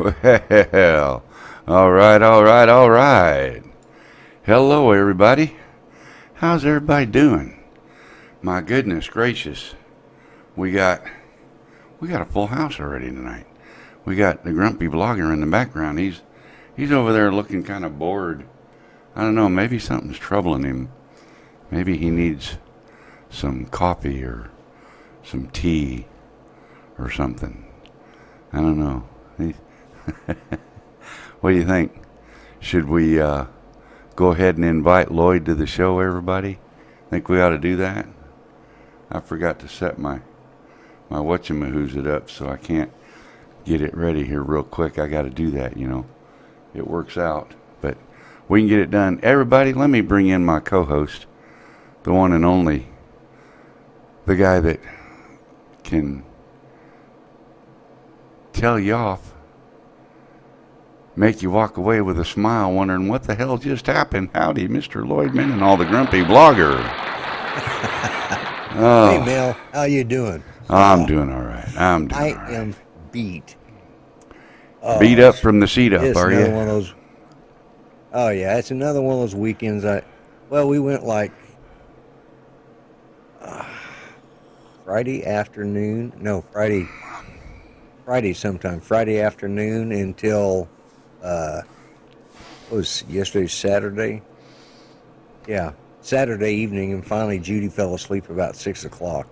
Well, all right. Hello, everybody. How's everybody doing? My goodness gracious, we got a full house already tonight. We got the grumpy blogger in the background. He's over there looking kind of bored. I don't know. Maybe something's troubling him. Maybe he needs some coffee or some tea or something. I don't know. What do you think? Should we go ahead and invite Lloyd to the show, everybody? Think we ought to do that? I forgot to set my whatchamahoos it up, so I can't get it ready here real quick. I got to do that, you know. It works out, but we can get it done. Everybody, let me bring in my co-host, the one and only, the guy that can tell you off, make you walk away with a smile wondering what the hell just happened. Howdy, Mr. Lloydman and all the grumpy blogger. Oh. Hey, Mel, how you doing? I'm doing all right. I am beat. Beat up from the seat up, are you? One of those, oh, yeah, it's another one of those weekends. We went like Friday afternoon until what was yesterday, Saturday? Yeah, Saturday evening, and finally Judy fell asleep about 6 o'clock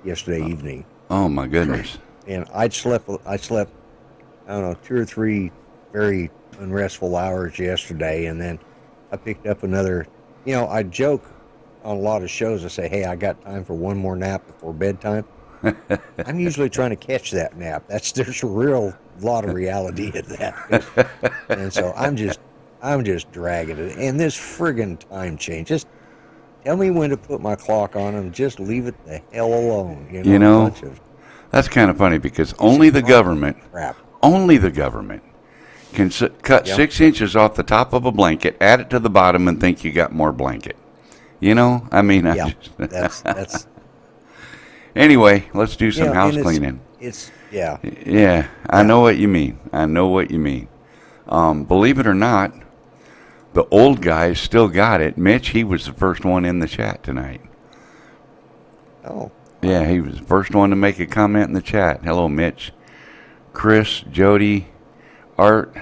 yesterday evening. Oh my goodness! And I slept, I don't know, 2 or 3 very unrestful hours yesterday, and then I picked up another. You know, I joke on a lot of shows. I say, "Hey, I got time for one more nap before bedtime." I'm usually trying to catch that nap. There's a real lot of reality in that, and so I'm just dragging it. And this friggin' time change, just tell me when to put my clock on and just leave it the hell alone. You know, that's kind of funny because only the government can cut 6 inches off the top of a blanket, add it to the bottom, and think you got more blanket. You know, I mean, that's. Anyway, let's do some house cleaning. Yeah, I know what you mean. Believe it or not, the old guys still got it. Mitch, he was the first one in the chat tonight. Oh. Yeah, he was the first one to make a comment in the chat. Hello, Mitch. Chris, Jody, Art,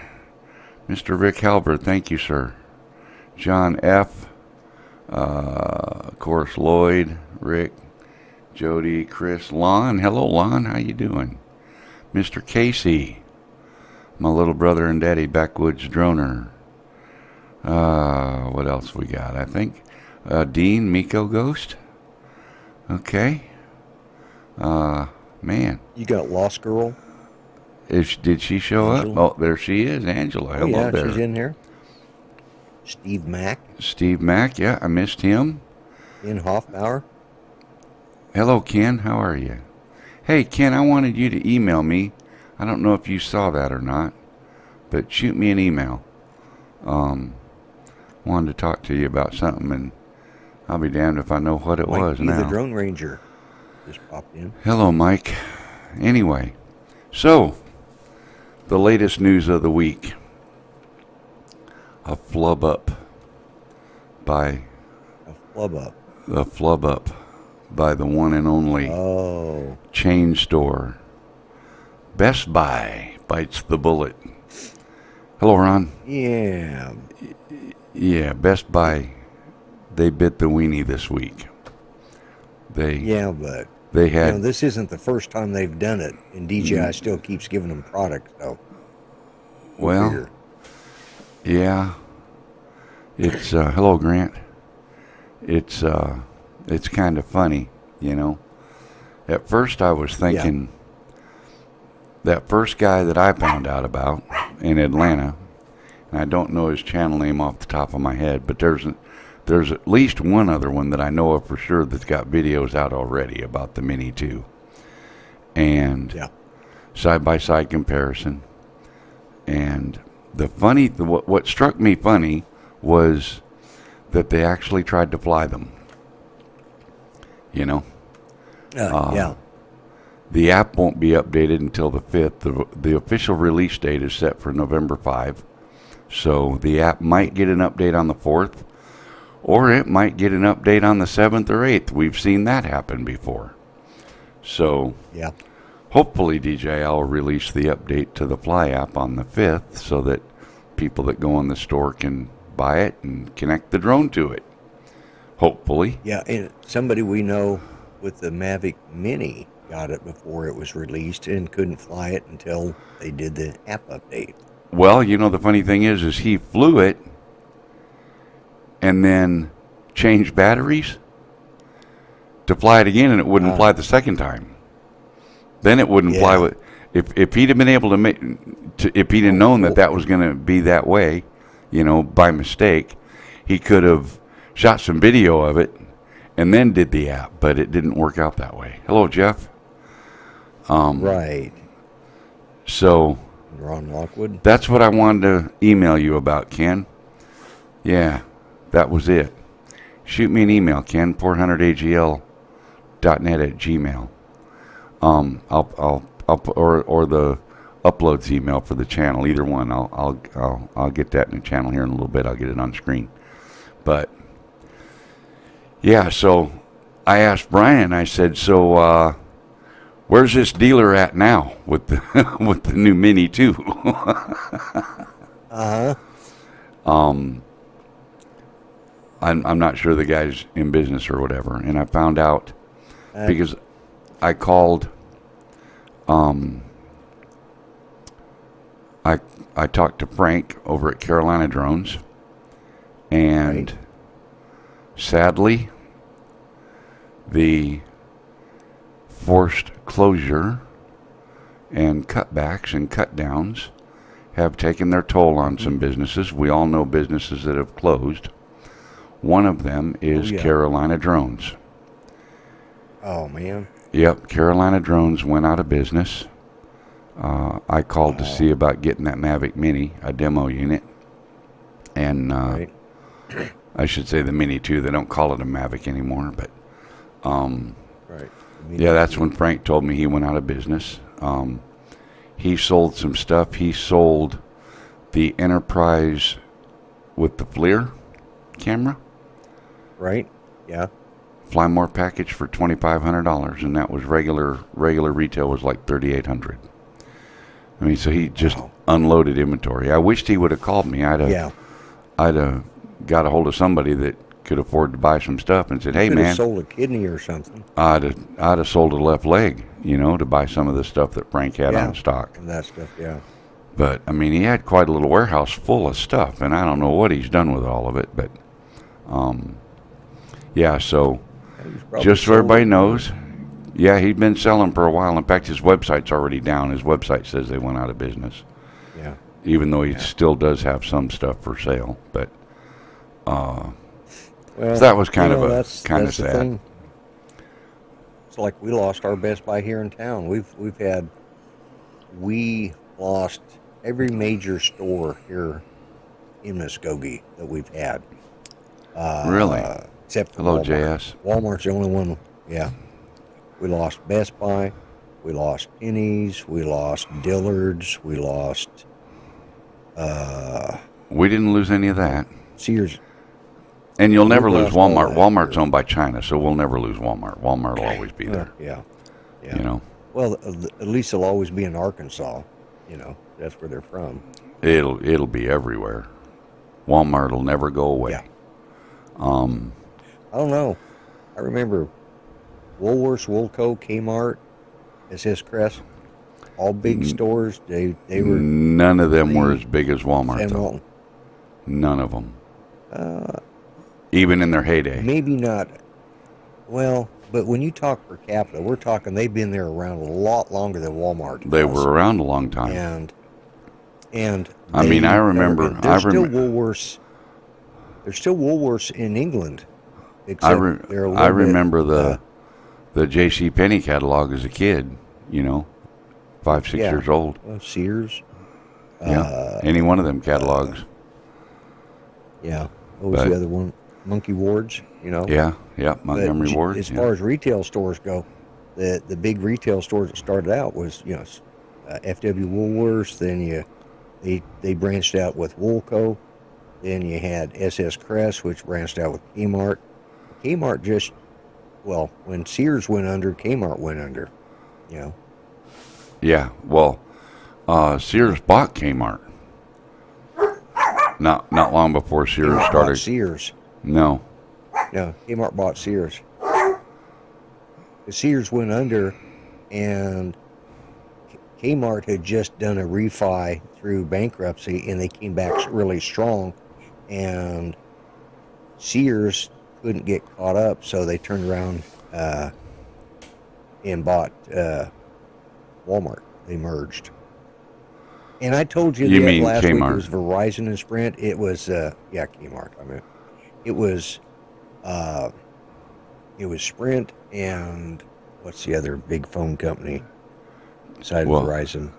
Mr. Rick Halbert, thank you, sir. John F., of course, Lloyd, Rick, Jody, Chris, Lon. Hello, Lon. How you doing? Mr. Casey, my little brother and daddy, Backwoods Droner. What else we got? I think Dean, Miko Ghost. Okay. Man. You got Lost Girl? Did she show Angela. up? Oh, there she is, Angela. Hello there. She's in here. Steve Mack, yeah, I missed him. In Hoffbauer. Hello, Ken. How are you? Hey, Ken, I wanted you to email me. I don't know if you saw that or not, but shoot me an email. Wanted to talk to you about something, and I'll be damned if I know what it was now. The Drone Ranger just popped in. Hello, Mike. Anyway, so the latest news of the week. A flub up by the one and only chain store. Best Buy bites the bullet. Hello, Ron. Yeah, Best Buy, they bit the weenie this week. They had. This isn't the first time they've done it, and DJI still keeps giving them product. So, well, yeah. It's hello, Grant. It's kind of funny, you know. At first, I was thinking that first guy that I found out about in Atlanta, and I don't know his channel name off the top of my head, but there's at least one other one that I know of for sure that's got videos out already about the Mini 2. And side-by-side comparison. And what struck me funny was that they actually tried to fly them. You know? The app won't be updated until the 5th. The official release date is set for November 5. So the app might get an update on the 4th, or it might get an update on the 7th or 8th. We've seen that happen before. So Yeah. hopefully DJI will release the update to the Fly app on the 5th so that people that go in the store can buy it and connect the drone to it. Hopefully. Yeah, and somebody we know with the Mavic Mini got it before it was released and couldn't fly it until they did the app update. Well, you know, the funny thing is he flew it and then changed batteries to fly it again, and it wouldn't fly the second time. Then it wouldn't fly with. If he'd have been able if he'd have known that was going to be that way, you know, by mistake, he could have shot some video of it and then did the app, but it didn't work out that way. Hello, Jeff. Right. So Ron Lockwood. that's what I wanted to email you about, Ken. Yeah, that was it. Shoot me an email, Ken, 400agl.net@gmail. Or the uploads email for the channel. Either one. I'll get that in the channel here in a little bit. I'll get it on screen. But yeah, so I asked Brian. I said, so where's this dealer at now with the with the new Mini 2? I'm not sure the guy's in business or whatever, and I found out because I called. I talked to Frank over at Carolina Drones, and sadly, the forced closure and cutbacks and cut downs have taken their toll on some businesses. We all know businesses that have closed. One of them is Carolina Drones. Oh, man. Yep, Carolina Drones went out of business. I called to see about getting that Mavic Mini, a demo unit. And I should say the Mini 2. They don't call it a Mavic anymore. But yeah, that's when Frank told me he went out of business. He sold some stuff. He sold the Enterprise with the FLIR camera. Right, yeah. Fly More package for $2,500, and that was regular retail was like $3,800. I mean, so he just unloaded inventory. I wished he would have called me. I'd have got a hold of somebody that could afford to buy some stuff and said, "Hey, man, sold a kidney or something." I'd have sold a left leg, you know, to buy some of the stuff that Frank had on stock. And that stuff, yeah. But I mean, he had quite a little warehouse full of stuff, and I don't know what he's done with all of it. But yeah, so. Just so everybody knows, yeah, he'd been selling for a while. In fact, his website's already down. His website says they went out of business. Yeah. Even though he still does have some stuff for sale, but so that was kind of sad. Thing. It's like we lost our Best Buy here in town. We lost every major store here in Muskogee that we've had. Really? Except for Hello, Walmart. JS. Walmart's the only one. Yeah. We lost Best Buy. We lost Penny's. We lost Dillard's. We lost. We didn't lose any of that. Sears. And you'll never lose Walmart. Walmart's owned by China, so we'll never lose Walmart. Walmart will always be there. Yeah. You know. Well, at least they'll always be in Arkansas. You know, that's where they're from. It'll be everywhere. Walmart will never go away. Yeah. I don't know. I remember Woolworths, Woolco, Kmart, SS Crest, all big stores. They were. None of them were as big as Walmart, Sam though. Walton. None of them. Even in their heyday. Maybe not. Well, but when you talk per capita, we're talking they've been there around a lot longer than Walmart. They were around a long time. And I mean, I remember. There's still Woolworths. There's still Woolworths in England. I remember the J.C. Penney catalog as a kid. You know, 5, 6 years old. Sears. Yeah, any one of them catalogs. Yeah. What was the other one? Monkey Ward's. You know. Yeah. Montgomery Ward's. As far as retail stores go, the big retail stores that started out was, FW Woolworths. Then they branched out with Woolco. Then you had SS Crest, which branched out with Kmart. Kmart just, well, when Sears went under, Kmart went under. You know. Yeah. Well, Sears bought Kmart. Not long before Sears Kmart started. bought Sears. No. No, Kmart bought Sears. The Sears went under, and Kmart had just done a refi through bankruptcy, and they came back really strong. And Sears couldn't get caught up, so they turned around and bought Walmart. They merged. And I told you, You that mean last week Kmart. it was Verizon and Sprint. It was Kmart. I mean, it was Sprint and what's the other big phone company besides Verizon?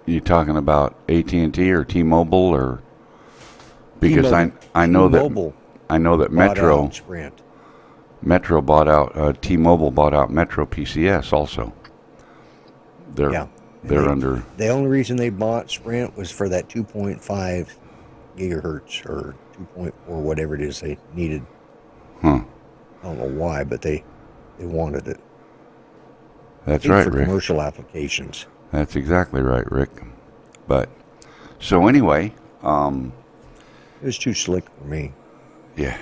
You talking about AT&T or T-Mobile or? Because T-Mobile. I know T-Mobile that bought Metro out Sprint. Metro bought out T-Mobile bought out Metro PCS also. They're under. The only reason they bought Sprint was for that 2.5 gigahertz or 2.4, whatever it is they needed. Huh. I don't know why, but they wanted it. That's I think right, for Rick. commercial applications. That's exactly right, Rick. But so anyway, It was too slick for me. yeah.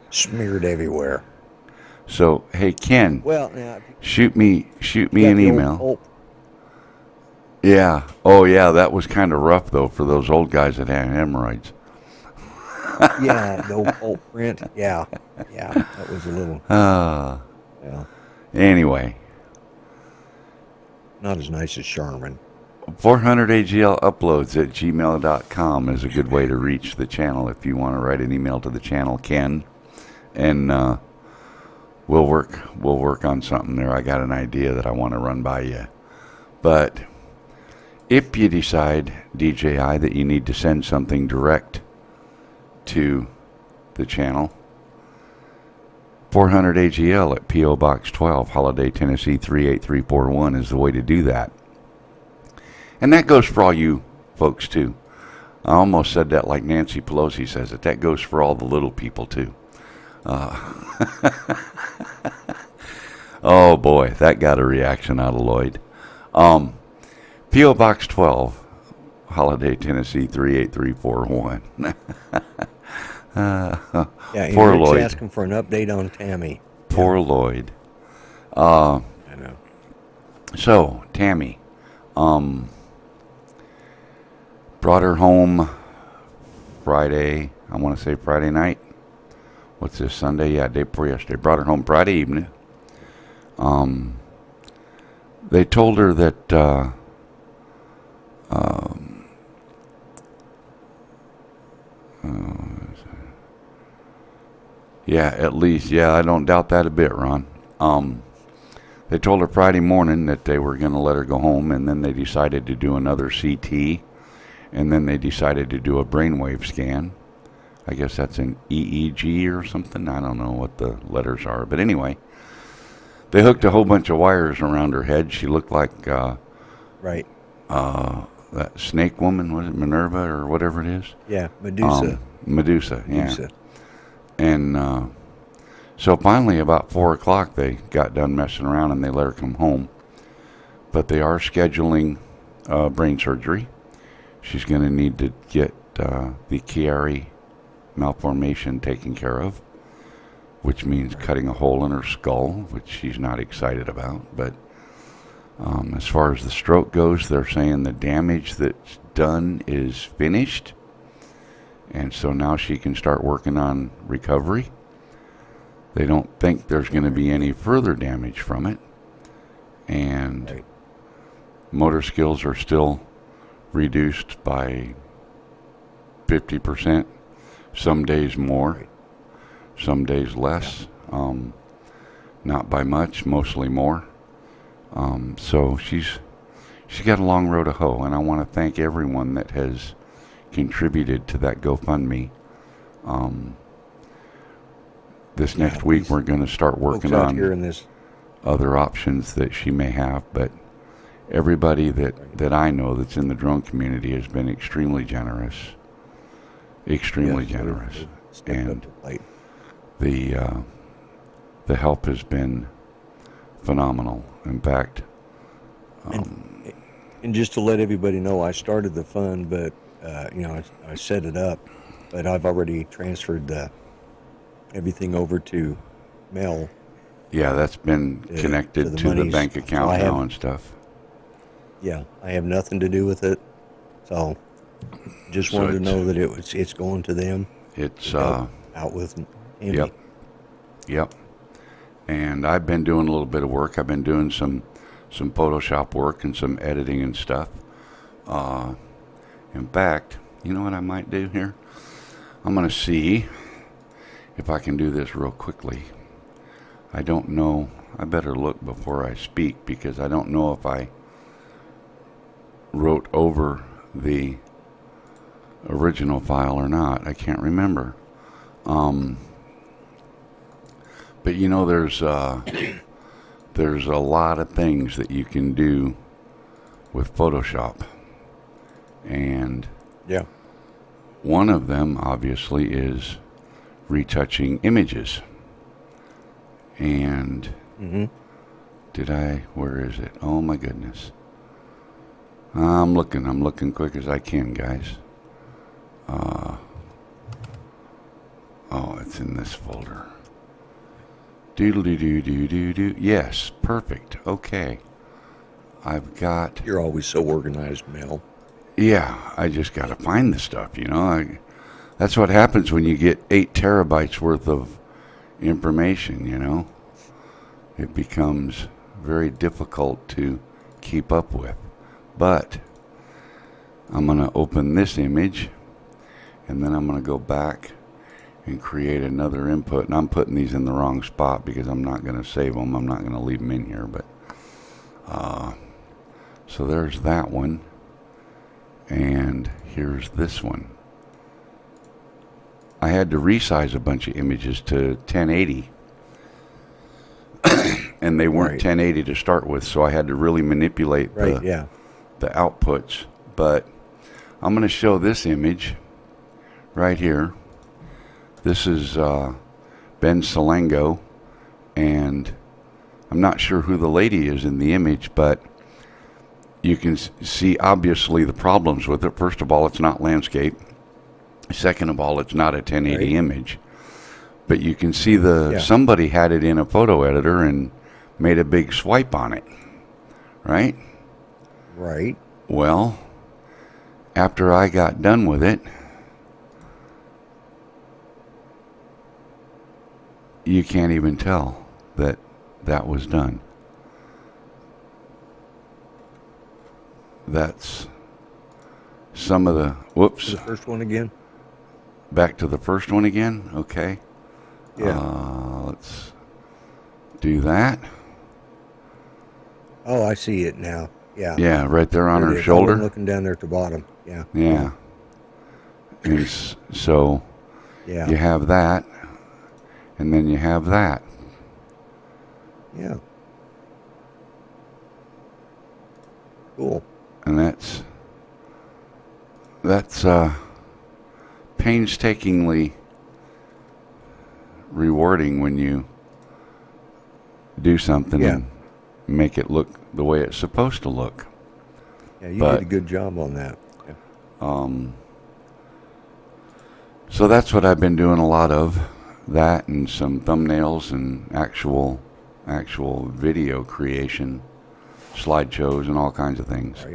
Smeared everywhere. So hey, Ken, Well, now shoot me you got an the old email. pulp. Yeah. Oh yeah, that was kind of rough though for those old guys that had hemorrhoids. Yeah, the old pulp print. Yeah, that was a little. Yeah, Anyway, not as nice as Charmin. 400 AGL uploads at gmail.com is a good way to reach the channel if you want to write an email to the channel, Ken, and we'll work on something there. I got an idea that I want to run by you, but if you decide, DJI, that you need to send something direct to the channel, 400 AGL at P.O. Box 12, Holiday, Tennessee 38341 is the way to do that. And that goes for all you folks, too. I almost said that like Nancy Pelosi says it. That goes for all the little people, too. Oh, boy, that got a reaction out of Lloyd. P.O. Box 12, Holiday, Tennessee 38341. Yeah, poor Eric's Lloyd. asking for an update on Tammy. Poor Lloyd. I know. So, Tammy, brought her home Friday, I want to say Friday night. What's this, Sunday? Yeah, day before yesterday. Brought her home Friday evening. They told her that, yeah, at least, yeah, I don't doubt that a bit, Ron. They told her Friday morning that they were going to let her go home, and then they decided to do another CT, and then they decided to do a brainwave scan. I guess that's an EEG or something. I don't know what the letters are, but anyway, they hooked a whole bunch of wires around her head. She looked like Right. that snake woman, was it Minerva or whatever it is? Yeah, Medusa. Medusa, yeah. Medusa. And so finally, about 4 o'clock, they got done messing around and they let her come home. But they are scheduling brain surgery. She's going to need to get the Chiari malformation taken care of, which means cutting a hole in her skull, which she's not excited about. But as far as the stroke goes, they're saying the damage that's done is finished. And so now she can start working on recovery. They don't think there's going to be any further damage from it. And motor skills are still reduced by 50%. Some days more, some days less. Not by much, mostly more. So she's got a long road to hoe, and I want to thank everyone that has contributed to that GoFundMe. this next week we're going to start working out on here in this. other options that she may have. But everybody that I know that's in the drone community has been extremely generous. Extremely generous. And the help has been phenomenal. In fact, and just to let everybody know, I started the fund, but I set it up, but I've already transferred everything over to Mel. Yeah, that's been connected to the bank account now and stuff. Yeah, I have nothing to do with it, so just wanted to know that it's going to them. It's out with Amy. Yep. And I've been doing a little bit of work. I've been doing some Photoshop work and some editing and stuff. In fact, you know what I might do here? I'm going to see if I can do this real quickly. I don't know. I better look before I speak, because I don't know if I wrote over the original file or not. I can't remember. But you know, there's a lot of things that you can do with Photoshop, and one of them obviously is retouching images. And where is it? Oh my goodness. I'm looking quick as I can, guys. It's in this folder. Doodle-doo-doo-doo-doo-doo. Yes, perfect. Okay. I've got... You're always so organized, Mel. Yeah, I just got to find the stuff, you know. That's what happens when you get 8 terabytes worth of information, you know. It becomes very difficult to keep up with. But I'm going to open this image, and then I'm going to go back and create another input. And I'm putting these in the wrong spot because I'm not going to save them. I'm not going to leave them in here. But so there's that one. And here's this one. I had to resize a bunch of images to 1080. And they weren't 1080 to start with, so I had to really manipulate the outputs. But I'm going to show this image right here. This is Ben Salengo, and I'm not sure who the lady is in the image, but you can see obviously the problems with it. First of all, it's not landscape. Second of all, it's not a 1080 image. But you can see somebody had it in a photo editor and made a big swipe on it, right? Right. Well, after I got done with it, you can't even tell that that was done. That's some of the... Whoops. The first one again? Back to the first one again? Okay. Yeah. Let's do that. Oh, I see it now. Yeah. Yeah, right there on her shoulder. I'm looking down there at the bottom. Yeah. Yeah. And so you have that, and then you have that. Yeah. Cool. And that's painstakingly rewarding when you do something and make it look the way it's supposed to look. Yeah, you did a good job on that. Yeah. So that's what I've been doing a lot of, that and some thumbnails and actual video creation, slideshows and all kinds of things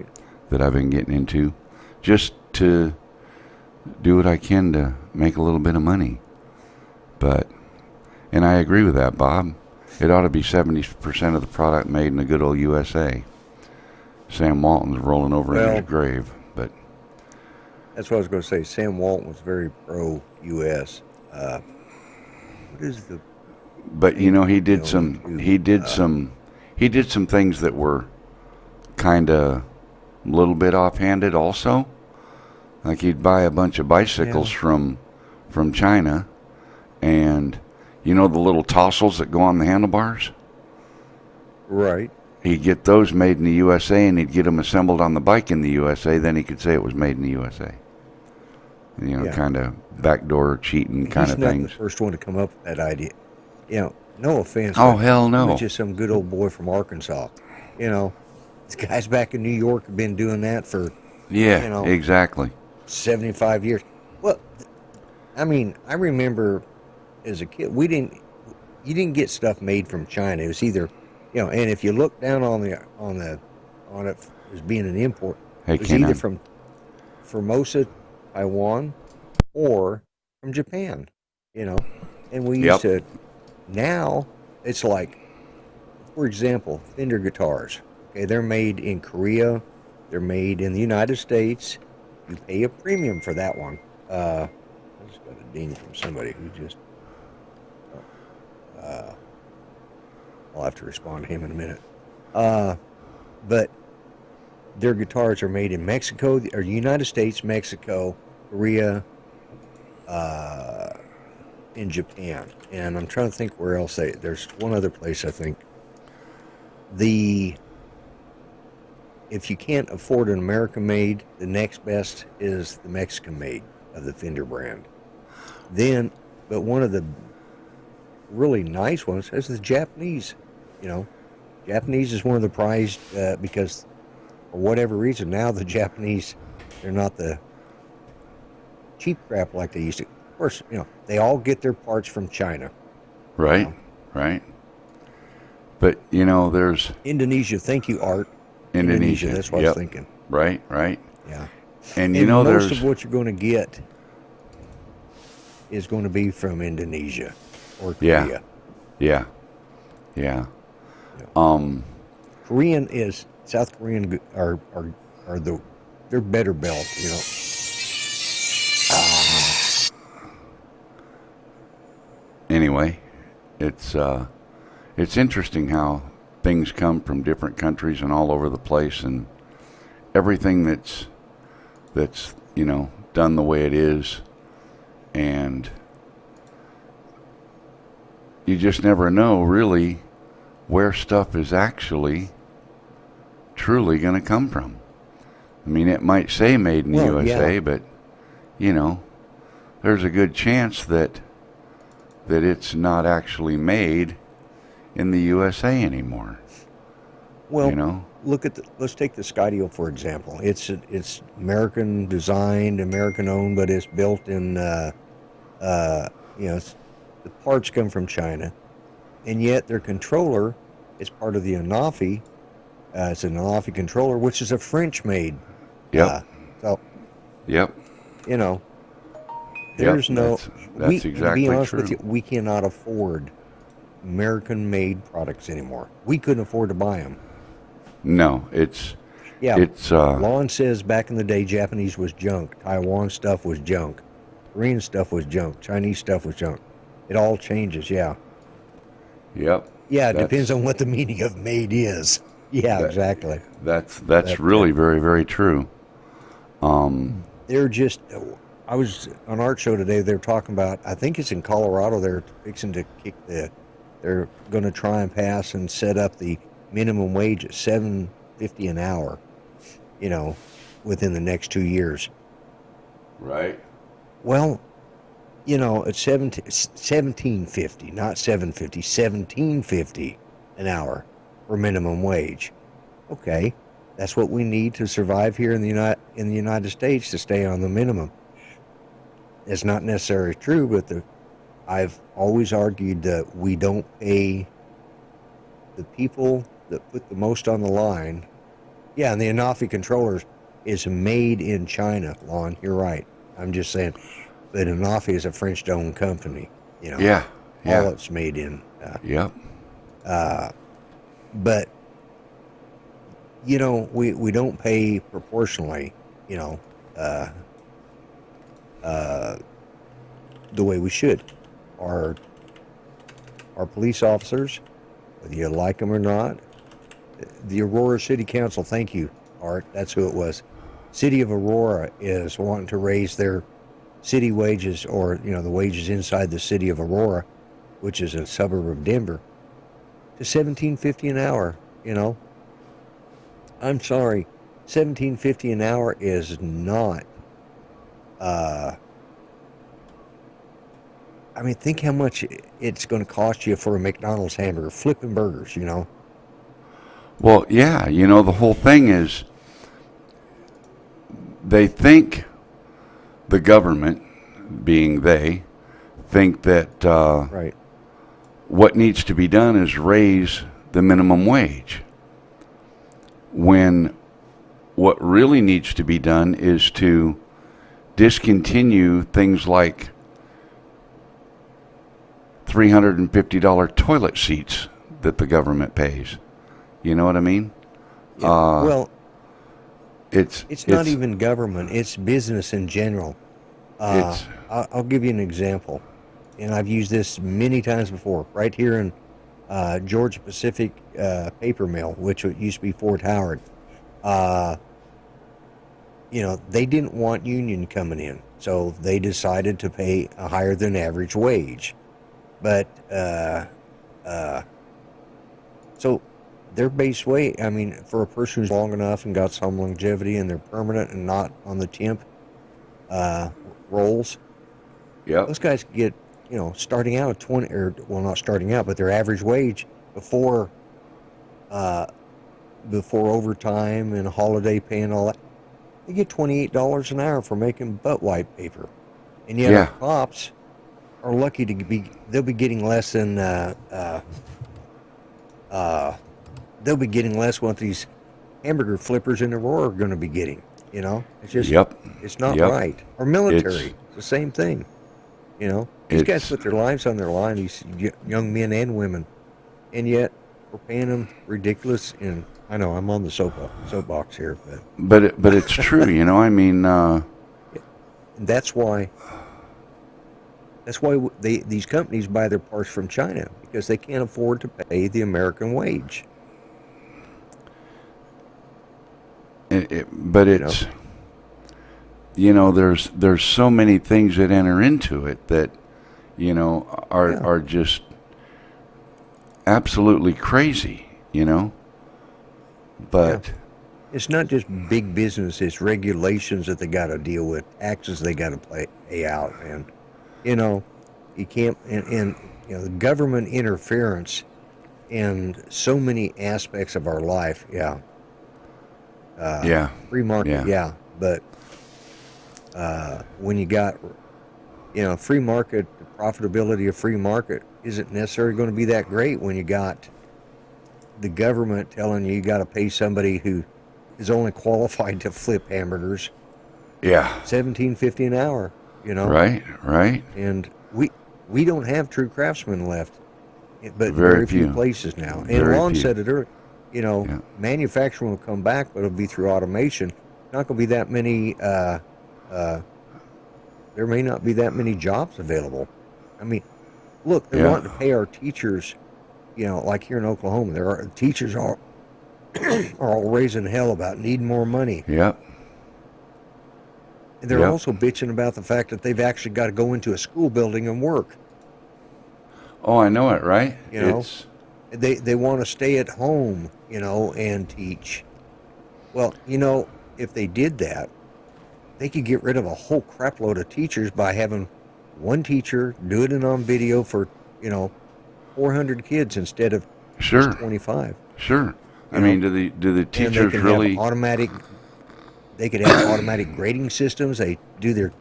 that I've been getting into, just to do what I can to make a little bit of money. And I agree with that, Bob. It ought to be 70% of the product made in the good old USA. Sam Walton's rolling over in his grave, but that's what I was going to say. Sam Walton was very pro-U.S. What is the? But you know, he did some things that were kind of a little bit offhanded also. Like he'd buy a bunch of bicycles from China, and You know the little tossles that go on the handlebars? Right. He'd get those made in the USA, and he'd get them assembled on the bike in the USA. Then he could say it was made in the USA. You know, Yeah. kind of backdoor cheating kind of He's not things. the first one to come up with that idea. You know, no offense. Oh, but hell he no. was just some good old boy from Arkansas. You know, these guys back in New York have been doing that for, Yeah, you know, exactly. 75 years. Well, I mean, I remember as a kid, you didn't get stuff made from China. It was either, you know, and if you look down on it as being an import, Hey, it was either Kenan. from Formosa, Taiwan, or from Japan, you know. And we used Yep. to, now it's like, for example, Fender guitars. Okay, they're made in Korea, they're made in the United States. You pay a premium for that one. I just got a ding from somebody who just. I'll have to respond to him in a minute. But their guitars are made in Mexico or United States, Mexico, Korea, in Japan, and I'm trying to think where else there's one other place I think. If you can't afford an American made, the next best is the Mexican made of the Fender brand. But one of the really nice ones is the Japanese. You know, Japanese is one of the prized because for whatever reason now the Japanese, they're not the cheap crap like they used to. Of course, you know, they all get their parts from China. Right, You know? right. But, you know, there's Indonesia. Thank you, Art. Indonesia. That's what I Yep. was thinking. Right, right. Yeah. And, you And know, most there's... of what you're going to get is going to be from Indonesia or Korea. Yeah, yeah. South Korean they're better built, you know. Anyway, it's interesting how things come from different countries and all over the place, and everything that's you know, done the way it is, and you just never know really where stuff is actually truly going to come from. I mean, it might say made in the USA, yeah. but you know, there's a good chance that it's not actually made in the USA anymore. Well, you know, let's take the Skydio for example. It's American designed, American owned, but it's built in you know, the parts come from China, and yet their controller is part of the Anafi. It's an Anafi controller, which is a French made. Yep. So, Yep. you know, there's That's exactly to be honest true. with you, we cannot afford American made products anymore. We couldn't afford to buy them. No, it's Lon says back in the day, Japanese was junk. Taiwan stuff was junk. Korean stuff was junk. Chinese stuff was junk. It all changes, yeah. Yep. Yeah, it depends on what the meaning of made is. Yeah, exactly. That's really very, very true. They're just, I was on Art Show today, they're talking about, I think it's in Colorado, they're fixing to they're going to try and pass and set up the minimum wage at $7.50 an hour, you know, within the next 2 years. Right. Well, you know, at $17.50, not $7.50, $17.50 an hour for minimum wage. Okay, that's what we need to survive here in the United States, to stay on the minimum. It's not necessarily true, but I've always argued that we don't pay the people that put the most on the line. Yeah, and the Anafi controllers is made in China, Lon. You're right. I'm just saying. But Anafi is a French-owned company, you know. Yeah. All it's made in. Yep. But, you know, we don't pay proportionally, you know, the way we should. Our police officers, whether you like them or not, the Aurora City Council, thank you, Art, that's who it was. City of Aurora is wanting to raise their city wages, or, you know, the wages inside the city of Aurora, which is a suburb of Denver, to $17.50 an hour. You know, I'm sorry, $17.50 an hour is not. I mean, think how much it's going to cost you for a McDonald's hamburger, flipping burgers. You know. Well, yeah, the whole thing is they think, the government, being they, think that Right. what needs to be done is raise the minimum wage, when what really needs to be done is to discontinue things like $350 toilet seats that the government pays. You know what I mean? Yeah. Well, It's not even government; it's business in general. It's I'll give you an example, and I've used this many times before. Right here in Georgia Pacific Paper Mill, which used to be Fort Howard. They didn't want union coming in, so they decided to pay a higher than average wage. But so their base wage, I mean, for a person who's long enough and got some longevity and they're permanent and not on the temp rolls, yep. those guys get, starting out at 20, or well, not starting out, but their average wage before overtime and holiday pay and all that, they get $28 an hour for making butt wipe paper, and yet our cops are lucky they'll be getting less than they'll be getting less what these hamburger flippers in the roar are going to be getting. It's just, it's not right. Or military, it's the same thing. These guys put their lives on their line, these young men and women, and yet we're paying them ridiculous. And I know I'm on the soapbox here, but it's true. I mean, and that's why these companies buy their parts from China, because they can't afford to pay the American wage. But it's, there's so many things that enter into it that, are just absolutely crazy, But it's not just big business; it's regulations that they got to deal with, taxes they got to pay out, and you can't. And the government interference in so many aspects of our life. Free market, but when you got, free market, the profitability of free market isn't necessarily going to be that great when you got the government telling you got to pay somebody who is only qualified to flip hamburgers. Yeah. $17.50 an hour. Right. And we don't have true craftsmen left, but very few places now. And Lon said it earlier. Manufacturing will come back, but it'll be through automation. Not going to be that many. There may not be that many jobs available. I mean, look, they want to pay our teachers. Like here in Oklahoma, teachers are all raising hell about needing more money. Yep. And they're also bitching about the fact that they've actually got to go into a school building and work. Oh, I know it, right? They want to stay at home, and teach. Well, if they did that, they could get rid of a whole crapload of teachers by having one teacher do it on video for, 400 kids instead of just 25. Sure. I mean, do the teachers really They could have automatic grading systems. They do their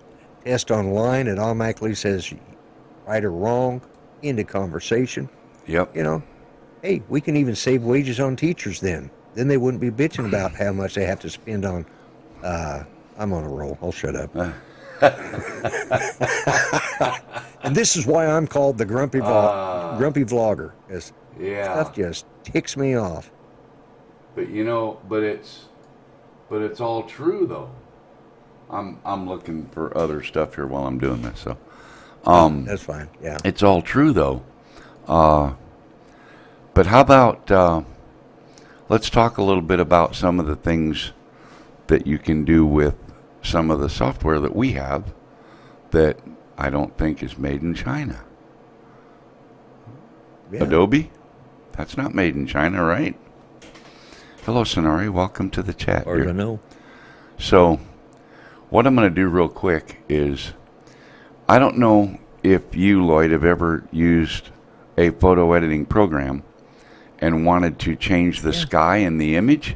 test online. It automatically says right or wrong. Into conversation. Yep. Hey, we can even save wages on teachers then. Then they wouldn't be bitching about how much they have to spend on. I'm on a roll. I'll shut up. And this is why I'm called the grumpy vlogger. Because stuff just ticks me off. But it's all true though. I'm looking for other stuff here while I'm doing this. So, that's fine. Yeah, it's all true though. But how about let's talk a little bit about some of the things that you can do with some of the software that we have that I don't think is made in China. Yeah. Adobe? That's not made in China, right? Hello, Sonari. Welcome to the chat. Or I know. So, what I'm going to do real quick is, I don't know if you, Lloyd, have ever used a photo editing program and wanted to change the sky in the image.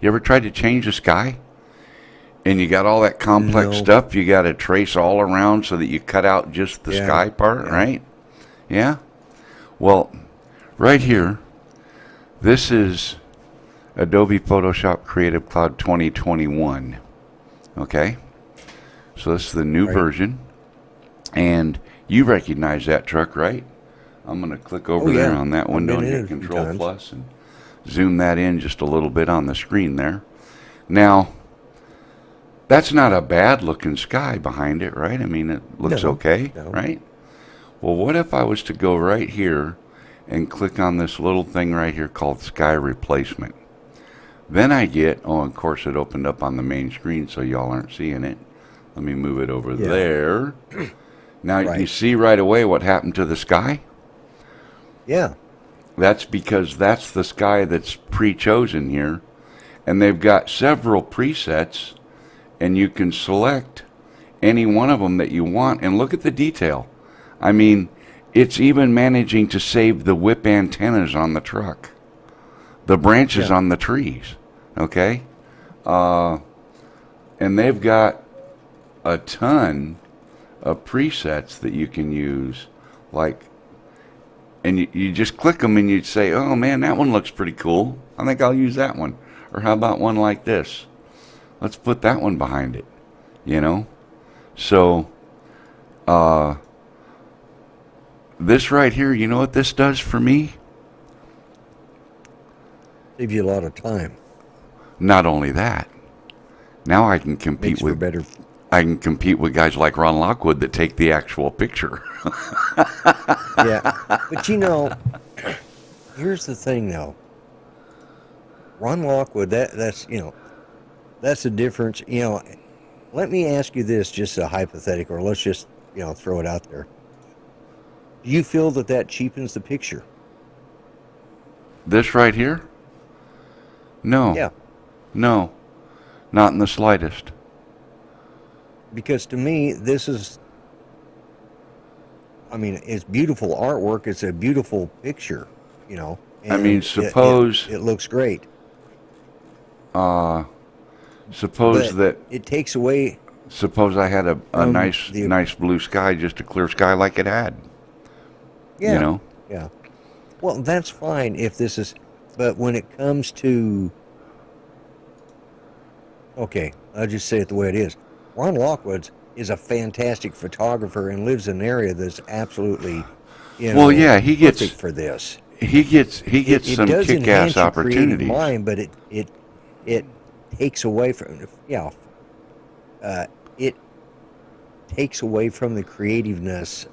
You ever tried to change the sky? And you got all that complex stuff you got to trace all around so that you cut out just the sky part, right? Yeah? Well, right here, this is Adobe Photoshop Creative Cloud 2021. Okay? So this is the new version. And you recognize that truck, right? I'm going to click over there on that window and hit Control Plus and zoom that in just a little bit on the screen there. Now, that's not a bad looking sky behind it, right? I mean, it looks okay, right? Well, what if I was to go right here and click on this little thing right here called Sky Replacement? Then I get, oh, of course it opened up on the main screen so y'all aren't seeing it. Let me move it over there. Now you see right away what happened to the sky? Yeah. That's because that's the sky that's pre-chosen here. And they've got several presets, and you can select any one of them that you want. And look at the detail. I mean, it's even managing to save the whip antennas on the truck, the branches on the trees, okay? And they've got a ton of presets that you can use, like, and you just click them and you'd say, oh man, that one looks pretty cool. I think I'll use that one. Or how about one like this? Let's put that one behind it, you know? So, this right here, you know what this does for me? Save you a lot of time. Not only that, now I can compete with better. I can compete with guys like Ron Lockwood that take the actual picture. Yeah, but you know, here's the thing though. Ron Lockwood, that's the difference. You know, let me ask you this, just a hypothetical, or let's just throw it out there. Do you feel that cheapens the picture? This right here? No. Yeah. No, not in the slightest. Because to me, this is, I mean, it's beautiful artwork. It's a beautiful picture, And I mean, suppose it looks great. Suppose that it takes away. Suppose I had a nice blue sky, just a clear sky like it had. Yeah. Yeah. Well, that's fine if this is, but when it comes to, okay, I'll just say it the way it is. Ron Lockwood is a fantastic photographer and lives in an area that's absolutely, well, yeah, he gets perfect for this. He gets some kick-ass opportunities. Mind, but it takes away from it takes away from the creativeness.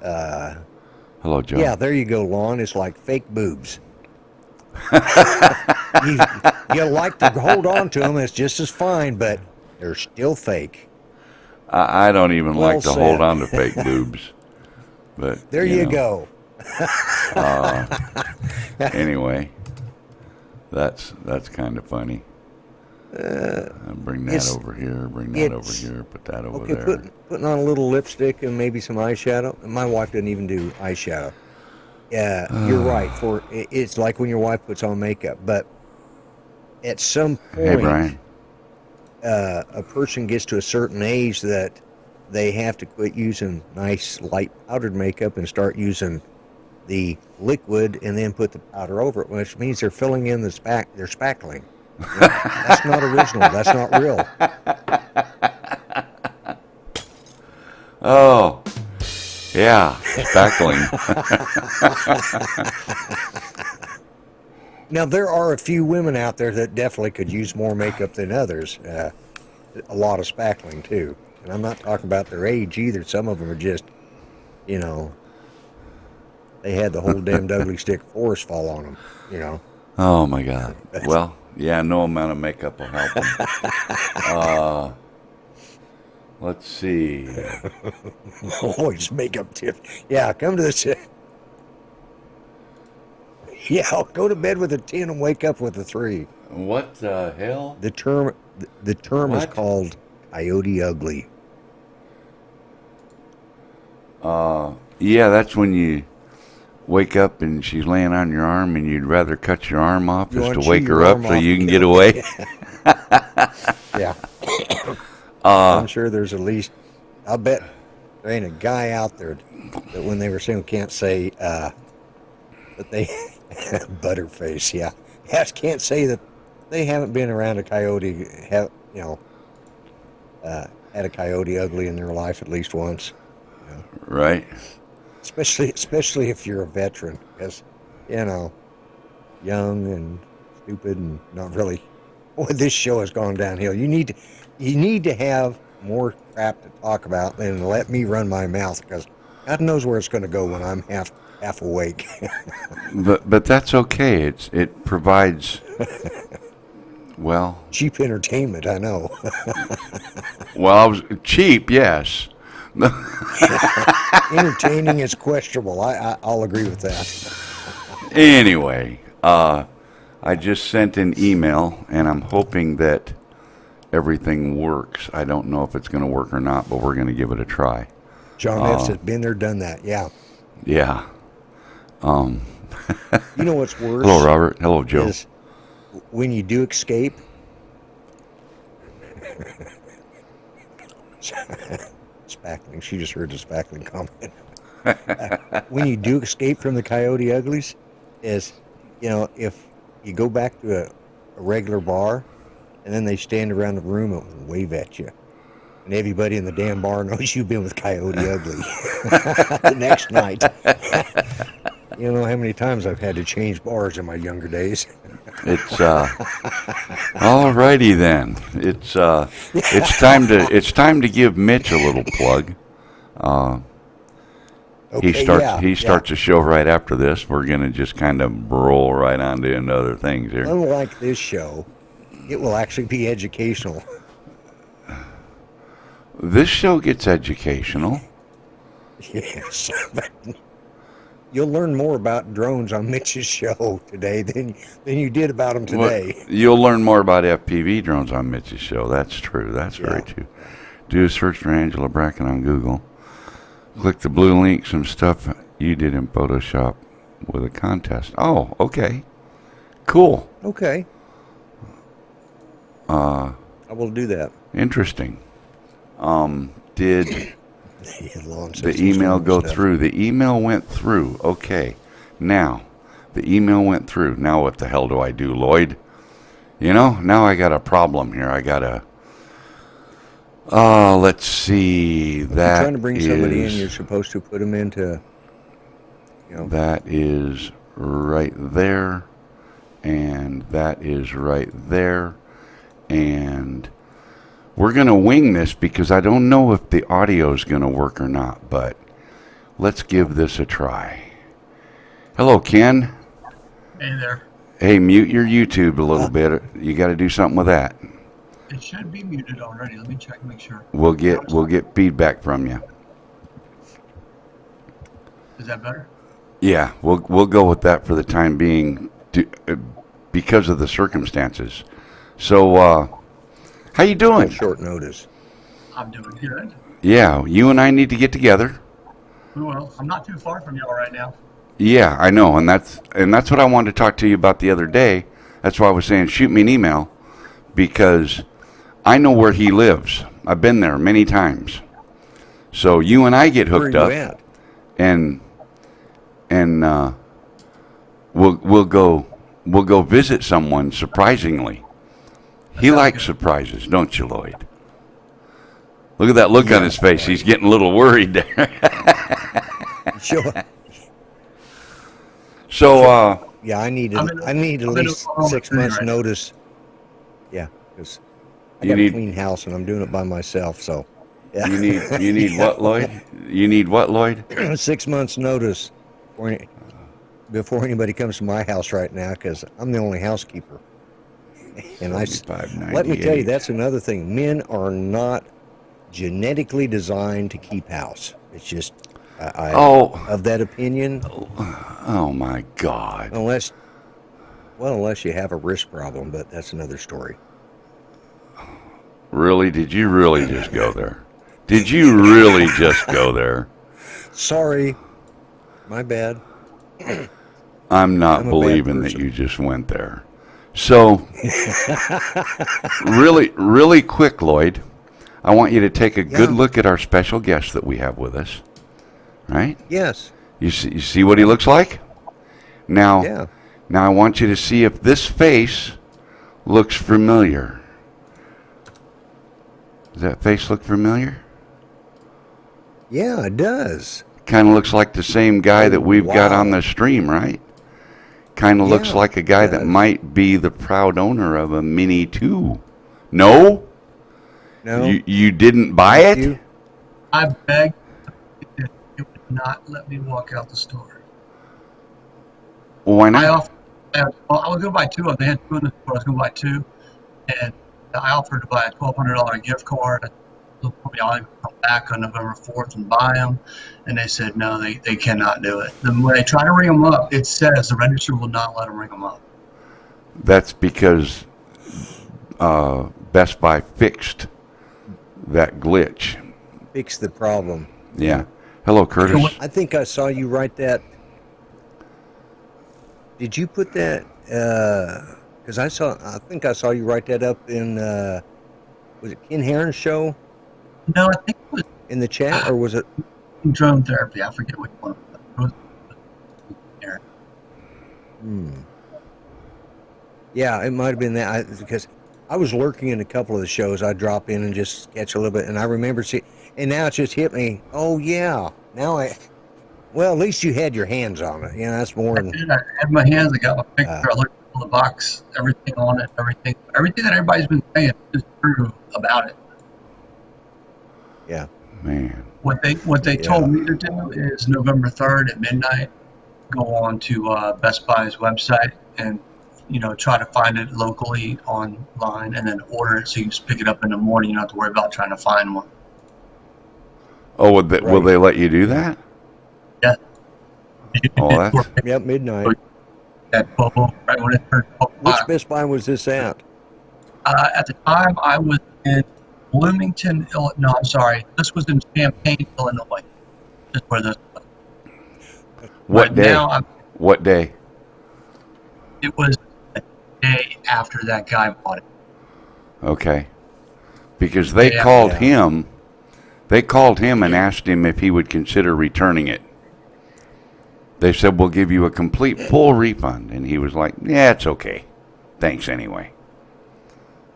Hello, Joe. Yeah, there you go, Lon. It's like fake boobs. you like to hold on to them. It's just as fine, but they're still fake. I don't even like to hold on to fake boobs. But there you go. Anyway, that's kind of funny. Bring that over here. Bring that over here. Put that over there. Putting on a little lipstick and maybe some eyeshadow. My wife doesn't even do eyeshadow. Yeah, you're right. It's like when your wife puts on makeup. But at some point, hey, Brian. A person gets to a certain age that they have to quit using nice light powdered makeup and start using the liquid and then put the powder over it, which means they're filling in they're spackling. That's not original. That's not real. Oh, yeah, spackling. Now, there are a few women out there that definitely could use more makeup than others. A lot of spackling, too. And I'm not talking about their age either. Some of them are just, they had the whole damn Dudley Stick Forest fall on them, Oh, my God. Well, yeah, no amount of makeup will help them. Let's see. Oh, just makeup tip. Yeah, come to the... Yeah, I'll go to bed with a 10 and wake up with a 3. What the hell? The term is What? called coyote ugly. Yeah, that's when you wake up and she's laying on your arm and you'd rather cut your arm off You just to want to chew wake your her up arm so off you and can get get away. Yeah. I'm sure there's at least, I'll bet there ain't a guy out there that when they were saying can't say that they butterface, yeah. Yes, can't say that they haven't been around a coyote, had a coyote ugly in their life at least once. Right? Especially if you're a veteran, because young and stupid and not really. Boy, this show has gone downhill. You need to have more crap to talk about than let me run my mouth, because God knows where it's going to go when I'm half awake. But that's okay. It provides well. Cheap entertainment, I know. Well, I was cheap, yes. Entertaining is questionable. I'll agree with that. Anyway, I just sent an email, and I'm hoping that everything works. I don't know if it's going to work or not, but we're going to give it a try. John F. has been there, done that. Yeah. Yeah. You know what's worse? Hello, Robert. Hello, Joe. Is when you do escape. Spackling. She just heard the spackling comment. When you do escape from the coyote uglies, is, if you go back to a regular bar, and then they stand around the room and wave at you, and everybody in the damn bar knows you've been with Coyote Ugly the next night. You know how many times I've had to change bars in my younger days. It's all righty then. It's time to give Mitch a little plug. Okay, he starts a show right after this. We're gonna just kind of roll right on to into other things here. Unlike this show, it will actually be educational. This show gets educational. Yes, but you'll learn more about drones on Mitch's show today than you did about them today. Well, you'll learn more about FPV drones on Mitch's show. That's true. That's very true. Do a search for Angela Bracken on Google. Click the blue link, some stuff you did in Photoshop with a contest. Oh, okay. Cool. Okay. I will do that. Interesting. Did the email go through? The email went through. Okay. Now, the email went through. Now what the hell do I do, Lloyd? Now I got a problem here. I got a... let's see. If you're trying to bring somebody in, you're supposed to put them into... That is right there. And that is right there. And... we're going to wing this because I don't know if the audio is going to work or not, but let's give this a try. Hello, Ken. Hey there. Hey, mute your YouTube a little bit. You got to do something with that. It should be muted already. Let me check and make sure. We'll get feedback from you. Is that better? Yeah, we'll go with that for the time being because of the circumstances. So, how you doing? Short notice. I'm doing good. Yeah, you and I need to get together. We will. I'm not too far from y'all right now. Yeah, I know, and that's what I wanted to talk to you about the other day. That's why I was saying shoot me an email, because I know where he lives. I've been there many times. So you and I get hooked up, and we'll go visit someone surprisingly. He likes surprises, don't you, Lloyd? Look at that look on his face. He's getting a little worried there. Sure. So, yeah, I need at least 6 months notice. Yeah, because I got a clean house and I'm doing it by myself. So, yeah. You need what, Lloyd? You need what, Lloyd? 6 months notice before anybody comes to my house right now, because I'm the only housekeeper. And let me tell you, that's another thing. Men are not genetically designed to keep house. It's just Oh, of that opinion, oh my God. unless you have a wrist problem, but that's another story. Really? Did you really just go there? Did you really just go there? Sorry, my bad. I'm not I'm a bad believing that person. you just went there. So, really quick, Lloyd, I want you to take a good Yeah. look at our special guest that we have with us. Right? Yes. You see what he looks like? Now, Yeah. now I want you to see if this face looks familiar. Does that face look familiar? Yeah, it does. Kind of looks like the same guy Oh, that we've got on wow. the stream, right? Kind of looks Yeah, like a guy it that does. might be the proud owner of a Mini 2. No? No. You didn't buy it? You? I begged it would not let me walk out the store. Well, why I not? offered, well, I was going to buy two of them. They had two in the store. I was going to buy two. And I offered to buy a $1,200 gift card. They'll probably all come back on November 4th and buy them. And they said, no, they cannot do it. Then when they try to ring them up, it says the register will not let them ring them up. That's because Best Buy fixed that glitch. Fix the problem. Yeah. Hello, Curtis. I think I saw you write that. Did you put that? Because I think I saw you write that up in. Was it Ken Heron's show No, I think it was in the chat, or was it? drone therapy. I forget which one. It was there. Yeah, it might have been that. Because I was lurking in a couple of the shows. I drop in and just catch a little bit, and I remember seeing. And now it just hit me. Oh yeah. Now I. Well, at least you had your hands on it. You know, that's more than. I had my hands. I got my picture. I looked at the box, everything on it, everything that everybody's been saying is true about it. Yeah. Man. What they told me to do is November 3rd at midnight, go on to Best Buy's website and try to find it locally online and then order it so you can just pick it up in the morning. You don't have to worry about trying to find one. Oh, will they let you do that? Yeah. Oh, that's... Yep, midnight. At 12, right when it turned 12 Which o'clock. Best Buy was this at? At the time, I was in Bloomington, Illinois. No, I'm sorry. This was in Champaign, Illinois. This is where this was. What But day? now What day? it was a day after that guy bought it. Okay. Because they Yeah. called Yeah. him. They called him and asked him if he would consider returning it. They said, we'll give you a complete full refund. And he was like, yeah, it's okay. Thanks anyway.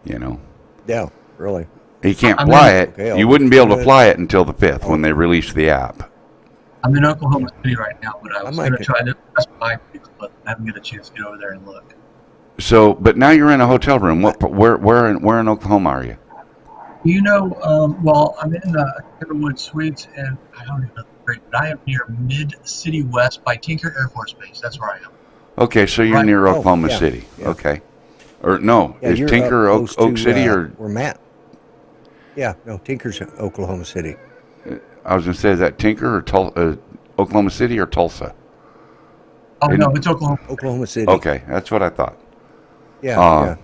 You know. Yeah, really. He can't I fly mean- it. Okay, You I'll wouldn't be able go to ahead. fly it until the 5th when they release the app. I'm in Oklahoma City right now, but I was might going to get- try to Best Buy, but I haven't got a chance to get over there and look. So, but now you're in a hotel room. Where in Oklahoma are you? Well, I'm in Timberwood Suites, and I don't even know the street, but I am near Mid-City West by Tinker Air Force Base. That's where I am. Okay, so you're Right. near Oh, Oklahoma yeah, City. yeah. Okay. Or no, Yeah, is you're Tinker up Oak close to, City or where Matt? Yeah, no, Tinker's in Oklahoma City. I was going to say, is that Tinker or Oklahoma City or Tulsa? Oh, In- no, it's Oklahoma. Oklahoma City. Okay, that's what I thought. Yeah.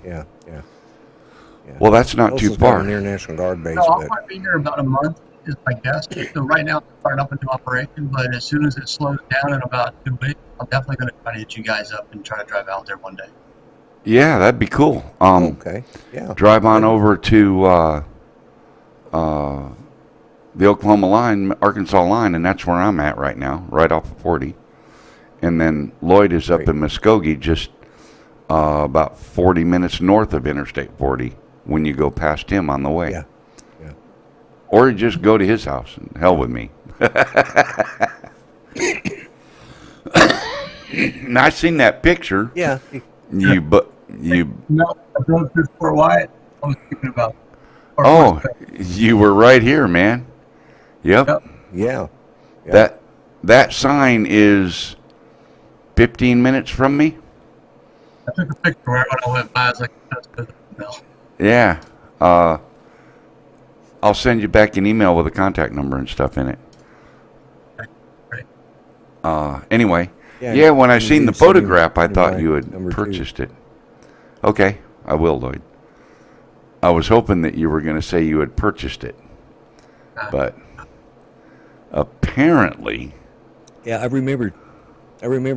Well, that's not too Tulsa's got far. an Air National Guard base, No, I'll but probably be here about a month, is my guess. So right now, I'm starting up a new operation, but as soon as it slows down in about 2 weeks, I'm definitely going to try to hit you guys up and try to drive out there one day. Yeah, that'd be cool. okay. Yeah. Drive on over to the Oklahoma line, Arkansas line, and that's where I'm at right now, right off of 40. And then Lloyd is up Great. in Muskogee, just about 40 minutes north of Interstate 40 when you go past him on the way. Yeah. Yeah. Or you just go to his house and hell with me. And I seen that picture. Yeah. You No, I drove through Fort Wyatt. I was thinking about oh, you were right here, man. Yep. Yep. Yeah. Yeah. That sign is 15 minutes from me. I took a picture right when I went by. I was like, that's good. No. Yeah. I'll send you back an email with a contact number and stuff in it. Anyway, Yeah, yeah. When I seen the send him- photograph, I send him thought my you had number 2. purchased it. Okay, I will, Lloyd. I was hoping that you were going to say you had purchased it, but apparently, Yeah, I remember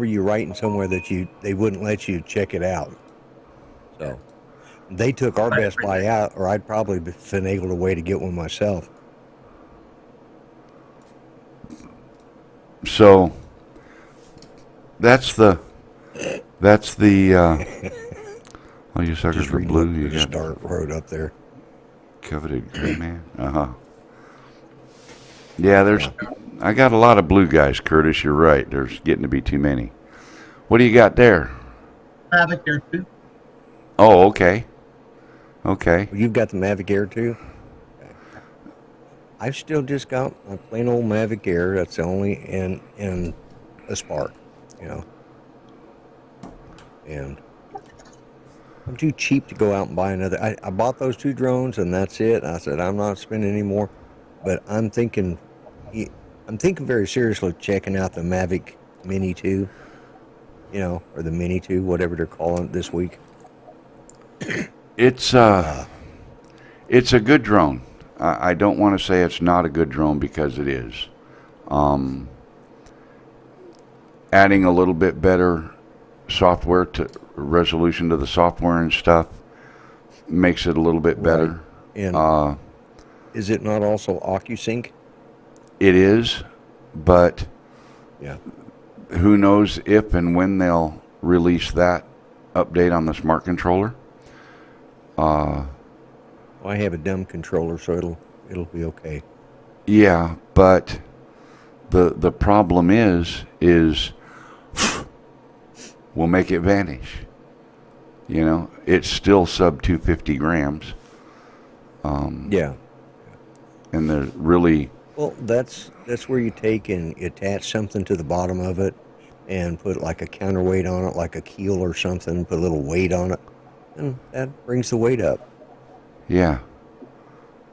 you writing somewhere that they wouldn't let you check it out. So they took our Best Buy out, or I'd probably been able to wait to get one myself. so that's the. Oh, you suckers Just are reading blue. what You the got Start wrote up there. coveted gray man. Yeah, I got a lot of blue guys, Curtis. You're right. There's getting to be too many. What do you got there? Mavic Air 2. Oh, okay. Okay. Well, you've got the Mavic Air too? Okay. I've still just got my plain old Mavic Air. That's the only in a Spark, you know. And I'm too cheap to go out and buy another. I bought those 2 drones and that's it. I said I'm not spending any more. But I'm thinking very seriously checking out the Mavic Mini 2, you know, or the Mini 2, whatever they're calling it this week. It's a good drone. I don't want to say it's not a good drone because it is. Adding a little bit better software to resolution to the software and stuff makes it a little bit better. Right. And is it not also OcuSync? It is, but Yeah. who knows if and when they'll release that update on the smart controller. I have a dumb controller, so it'll be okay. Yeah, but the problem is we'll make it vanish. You know, it's still sub 250 grams. Yeah. And they're really... Well, that's where you take and attach something to the bottom of it and put like a counterweight on it, like a keel or something, put a little weight on it, and that brings the weight up. Yeah.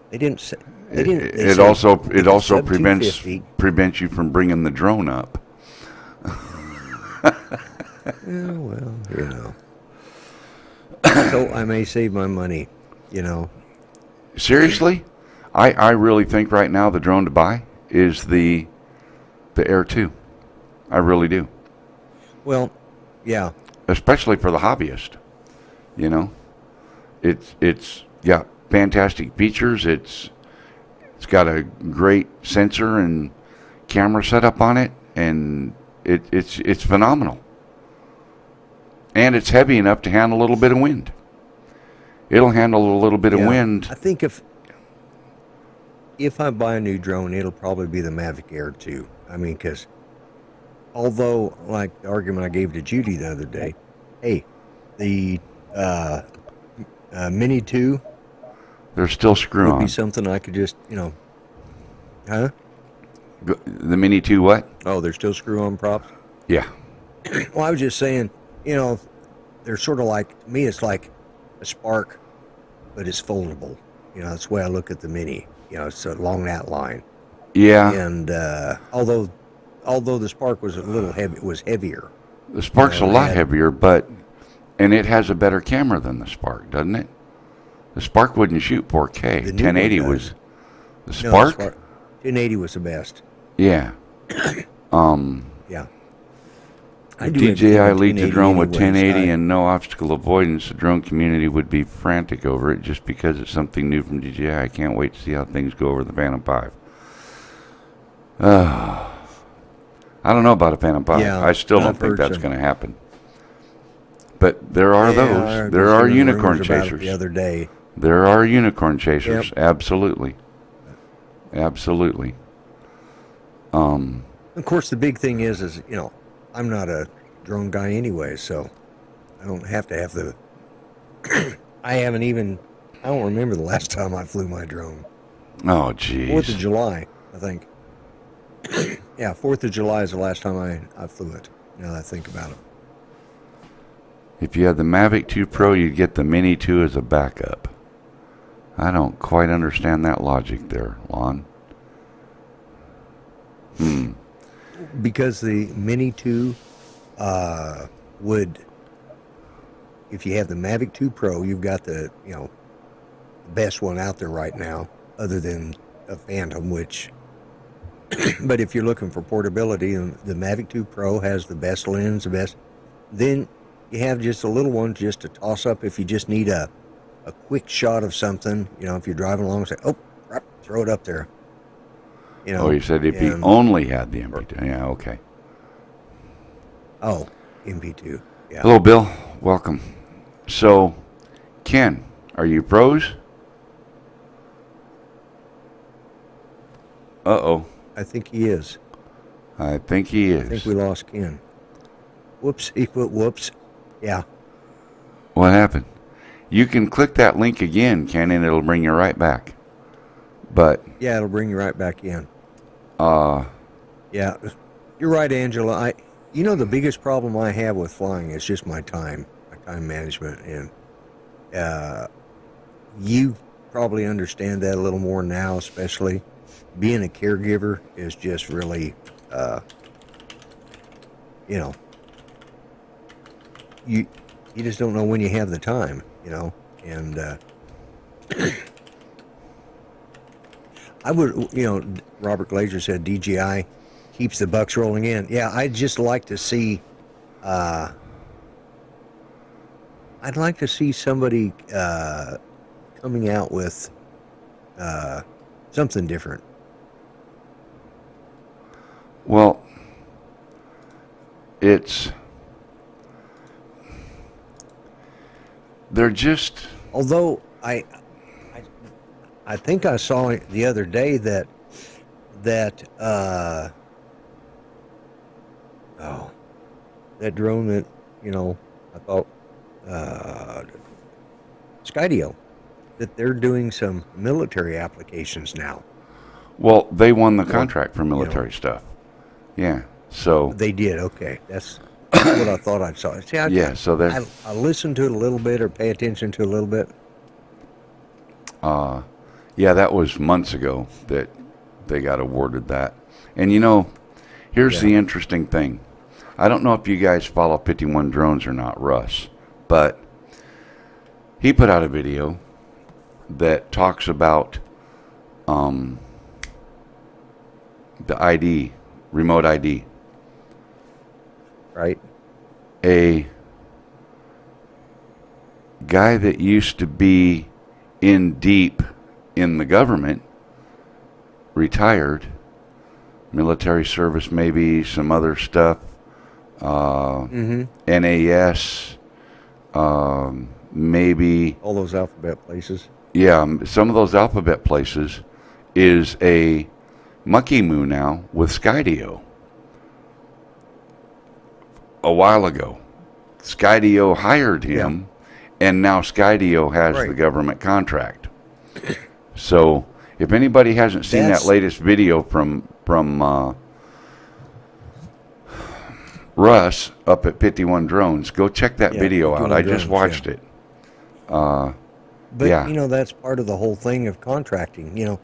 They didn't say... It also sub prevents 250. you from bringing the drone up. Yeah, well, you know. So I may save my money, you know. Seriously, I really think right now the drone to buy is the Air 2. I really do. Well, yeah. Especially for the hobbyist. You know, it's got fantastic features. It's got a great sensor and camera setup on it, and it's phenomenal. And it's heavy enough to handle a little bit of wind. It'll handle a little bit of wind. I think if I buy a new drone, it'll probably be the Mavic Air 2. I mean, because although, like the argument I gave to Judy the other day, hey, the Mini 2 They're still screw would be on. something I could just, you know, huh? The Mini 2 what? Oh, they're still screw-on props? Yeah. Well, I was just saying, you know, they're sort of like, to me, it's like a Spark, but it's foldable. You know, that's the way I look at the Mini. You know, it's along that line. Yeah. And although the Spark was a little heavy, it was heavier. The Spark's You know, a lot heavier, and it has a better camera than the Spark, doesn't it? The Spark wouldn't shoot 4K. The new 1080 one was the No, Spark. 1080 was the best. Yeah. Yeah. I do DJI everything leads a 1080 drone with anyways. 1080 and no obstacle avoidance. The drone community would be frantic over it just because it's something new from DJI. I can't wait to see how things go over the Phantom 5. I don't know about a Phantom 5. Yeah, I still don't I've think heard that's some. going to happen. But there are those. There are unicorn chasers. The other day. There are unicorn chasers. Yep. Absolutely. Absolutely. Of course, the big thing is you know, I'm not a drone guy anyway, so I don't have to have the. I don't remember the last time I flew my drone. Oh, geez. 4th of July, I think. Yeah, 4th of July is the last time I flew it. Now that I think about it. If you had the Mavic 2 Pro, you'd get the Mini 2 as a backup. I don't quite understand that logic there, Lon. because the Mini 2 would, if you have the Mavic 2 Pro, you've got the best one out there right now, other than a Phantom, which. But if you're looking for portability, the Mavic 2 Pro has the best lens, the best. Then you have just a little one just to toss up if you just need a quick shot of something. If you're driving along, say, oh, throw it up there. Oh, you said if he only had the MP2. Yeah, okay. Oh, MP2. Yeah. Hello, Bill. Welcome. So, Ken, are you froze? Uh-oh. I think he is. I think he is. I think we lost Ken. Whoops. He put whoops. Yeah. What happened? You can click that link again, Ken, and it'll bring you right back. But yeah, it'll bring you right back in. Yeah, you're right, Angela. The biggest problem I have with flying is just my time management, and you probably understand that a little more now, especially being a caregiver is just really, you just don't know when you have the time, and I would, Robert Glazer said DGI keeps the bucks rolling in. Yeah, I'd just like to see, I'd like to see somebody coming out with something different. Well, they're just. Although I think I saw the other day that that drone that I thought Skydio, that they're doing some military applications now. Well, they won the contract for military stuff. Yeah, so they did. Okay, that's what I thought I saw. See, I listened to it a little bit or pay attention to it a little bit. Yeah, that was months ago that they got awarded that. And here's the interesting thing. I don't know if you guys follow 51 Drones or not, Russ, but he put out a video that talks about the ID, remote ID. Right. A guy that used to be in deep in the government, retired, military service, maybe some other stuff, NAS, maybe all those alphabet places. Yeah, some of those alphabet places is a mucky moo now with Skydio. A while ago, Skydio hired him, and now Skydio has the government contract. So, if anybody hasn't seen that latest video from Russ up at 51 Drones, go check that video out. I just watched it. But that's part of the whole thing of contracting.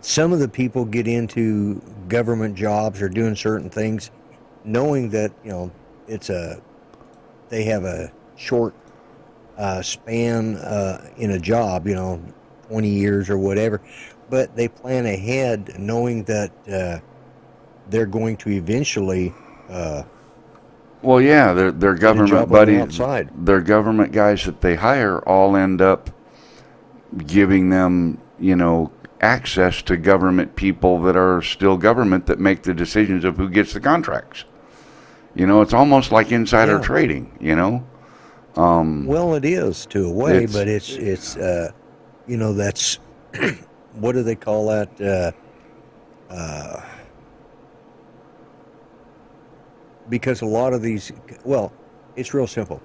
Some of the people get into government jobs or doing certain things, knowing that they have a short span in a job, 20 years or whatever, but they plan ahead knowing that they're going to eventually their government buddies, their government guys that they hire all end up giving them, access to government people that are still government that make the decisions of who gets the contracts. It's almost like insider trading, well, it is to a way, but it's that's what do they call that? Because a lot of these, it's real simple.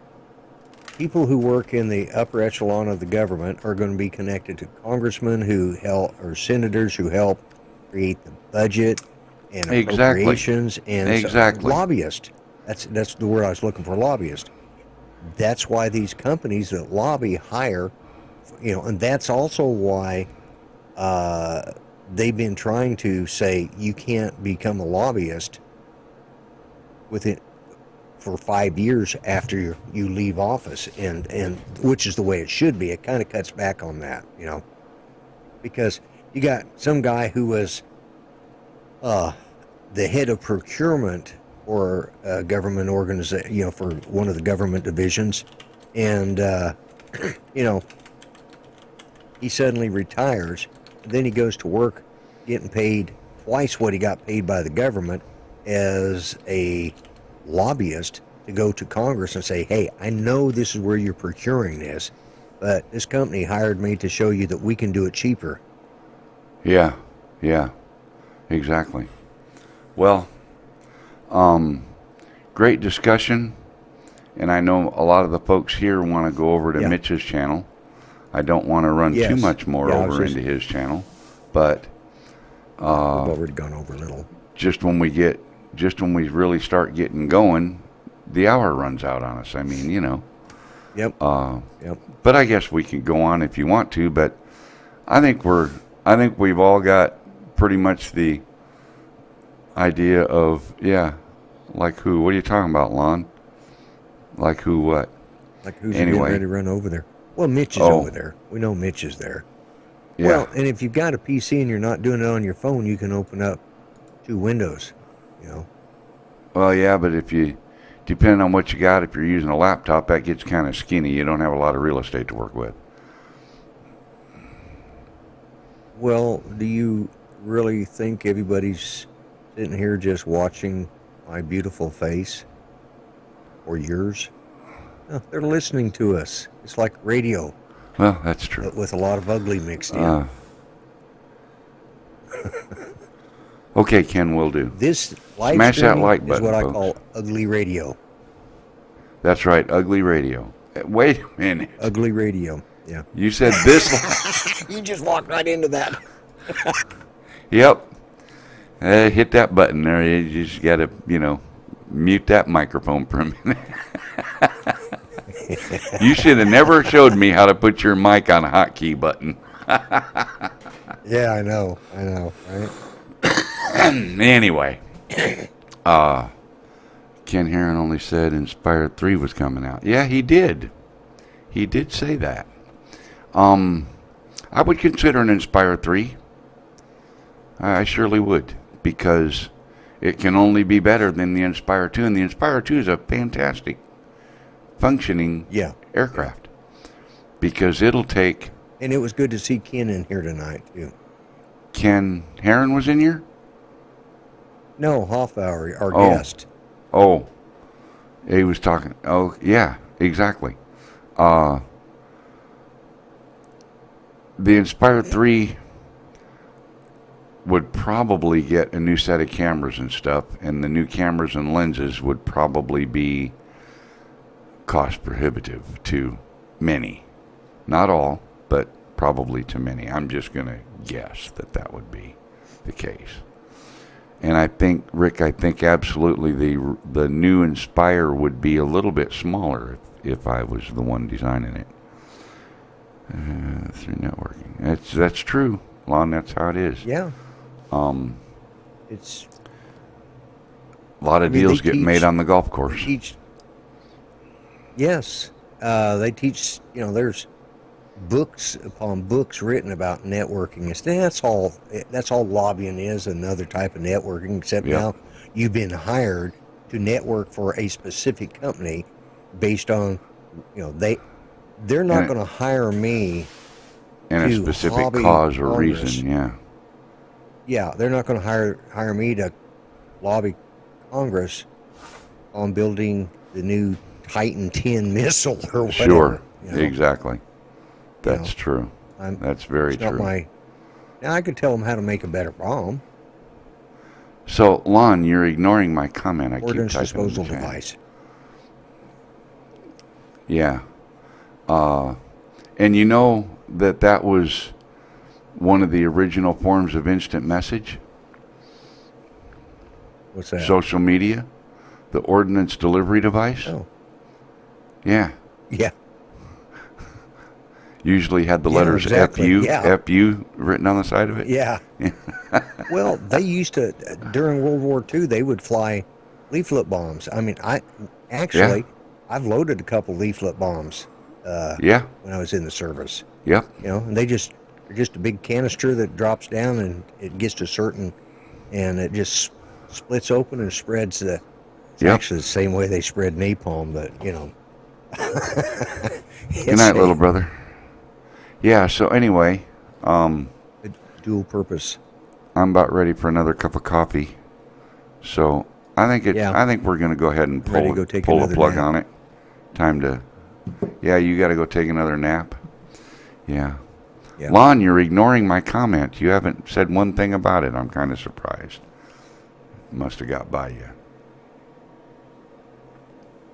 People who work in the upper echelon of the government are going to be connected to congressmen who help, or senators who help create the budget and appropriations, and lobbyists. That's the word I was looking for, lobbyist. That's why these companies that lobby hire, and that's also why they've been trying to say you can't become a lobbyist within for 5 years after you leave office, and which is the way it should be. It kind of cuts back on that, because you got some guy who was the head of procurement for a government organization, for one of the government divisions, and he suddenly retires. And then he goes to work getting paid twice what he got paid by the government as a lobbyist to go to Congress and say, hey, I know this is where you're procuring this, but this company hired me to show you that we can do it cheaper. Yeah, exactly. Well, great discussion, and I know a lot of the folks here want to go over to Mitch's channel. I don't want to run too much more over into his channel, but we've already gone over a little. Just when we really start getting going, the hour runs out on us. I mean, Yep. But I guess we can go on if you want to. But I think we've all got pretty much the idea of like who? What are you talking about, Lon? Like who? What? Like who's getting ready to run over there? Well, Mitch is over there. We know Mitch is there. Yeah. Well, and if you've got a PC and you're not doing it on your phone, you can open up 2 windows. Well, yeah, but depending on what you got, if you're using a laptop, that gets kind of skinny. You don't have a lot of real estate to work with. Well, do you really think everybody's sitting here just watching my beautiful face or yours? No, they're listening to us. It's like radio. Well, that's true. But with a lot of ugly mixed in. Okay, Ken, will do. This live Smash that streaming like button, is what folks. I call ugly radio. That's right, ugly radio. Wait a minute. Ugly radio. Yeah. You said this. You just walked right into that. Yep. Hit that button there. You just got to, mute that microphone for a minute. You should have never showed me how to put your mic on a hotkey button. Yeah, I know, right? Anyway, Ken Heron only said Inspire 3 was coming out. Yeah, he did. He did say that. I would consider an Inspire 3. I surely would, because it can only be better than the Inspire 2, and the Inspire 2 is a fantastic functioning aircraft, because it'll take... And it was good to see Ken in here tonight, too. Ken Heron was in here? No, Hoffauer, our guest. Oh, he was talking. Oh, yeah, exactly. The Inspire 3 would probably get a new set of cameras and stuff, and the new cameras and lenses would probably be cost prohibitive to many. Not all, but probably to many. I'm just going to guess that would be the case. And I think, Rick, absolutely the new Inspire would be a little bit smaller if I was the one designing it. Through networking. That's true, Lon. That's how it is. Yeah. It's a lot of deals get made on the golf course. Yes. They teach, there's books upon books written about networking. That's all lobbying is, another type of networking, except now you've been hired to network for a specific company based on, they're not going to hire me and a specific cause or Congress. Reason, Yeah, they're not going to hire me to lobby Congress on building the new Titan 10 missile or whatever. Sure, exactly. That's true. That's very true. Now I could tell them how to make a better bomb. So, Lon, you're ignoring my comment. I keep Ordnance typing disposal in the chat. device. Yeah. And that was one of the original forms of instant message? What's that? Social media? The ordnance delivery device? Oh. Yeah. Yeah. Usually had the Yeah, letters exactly. FU, Yeah. FU written on the side of it. Yeah. Well, they used to, during World War II, they would fly leaflet bombs. I mean, Yeah, I've loaded a couple leaflet bombs yeah, when I was in the service. yep, And they're just a big canister that drops down and it gets to certain, and it just splits open and spreads it's yep. actually the same way they spread napalm, but Good it's night, little brother. Yeah, so anyway, a dual purpose. I'm about ready for another cup of coffee. So I think Yeah. I think we're gonna go ahead and Ready to go take pull a another plug nap. on it. Time to Yeah, you gotta go take another nap. Yeah. Yeah. Lon, you're ignoring my comment. You haven't said one thing about it. I'm kind of surprised. Must have got by you.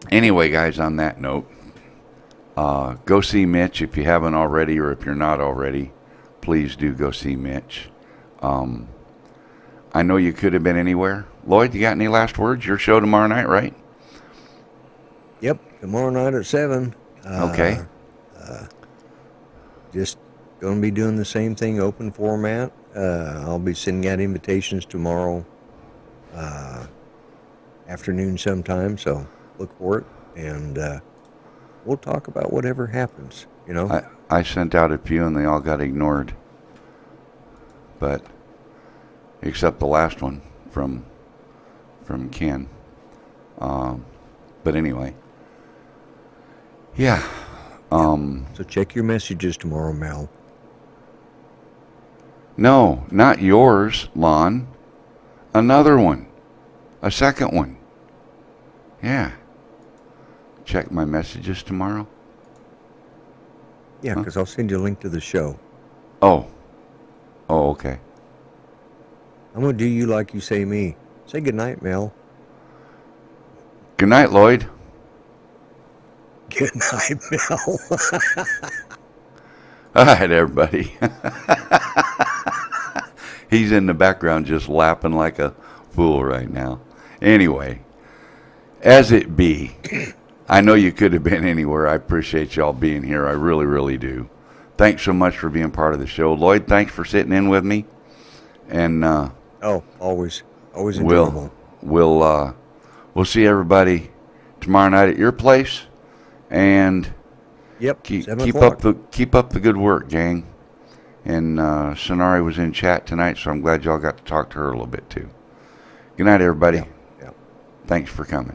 Anyway, guys, on that note, go see Mitch if you haven't already, or if you're not already. Please do go see Mitch. I know you could have been anywhere. Lloyd, you got any last words? Your show tomorrow night, right? Yep. Tomorrow night at 7. Okay. Just going to be doing the same thing, open format. I'll be sending out invitations tomorrow afternoon sometime, so look for it, and we'll talk about whatever happens, I sent out a few and they all got ignored. But except the last one from Ken. But anyway. Yeah. So check your messages tomorrow, Mel. No, not yours, Lon. Another one. A second one. Yeah. Check my messages tomorrow. Yeah, because I'll send you a link to the show. Oh. Oh, okay. I'm going to do you like you say me. Say goodnight, Mel. Good night, Lloyd. Good night, Mel. All right, everybody. He's in the background just laughing like a fool right now. Anyway, as it be, I know you could have been anywhere. I appreciate y'all being here. I really, really do. Thanks so much for being part of the show. Lloyd, thanks for sitting in with me. And always enjoyable. We'll see everybody tomorrow night at your place. And Yep, keep 7 up o'clock. the good work, gang. And Sonari was in chat tonight, so I'm glad y'all got to talk to her a little bit too. Good night, everybody. Yeah. Thanks for coming.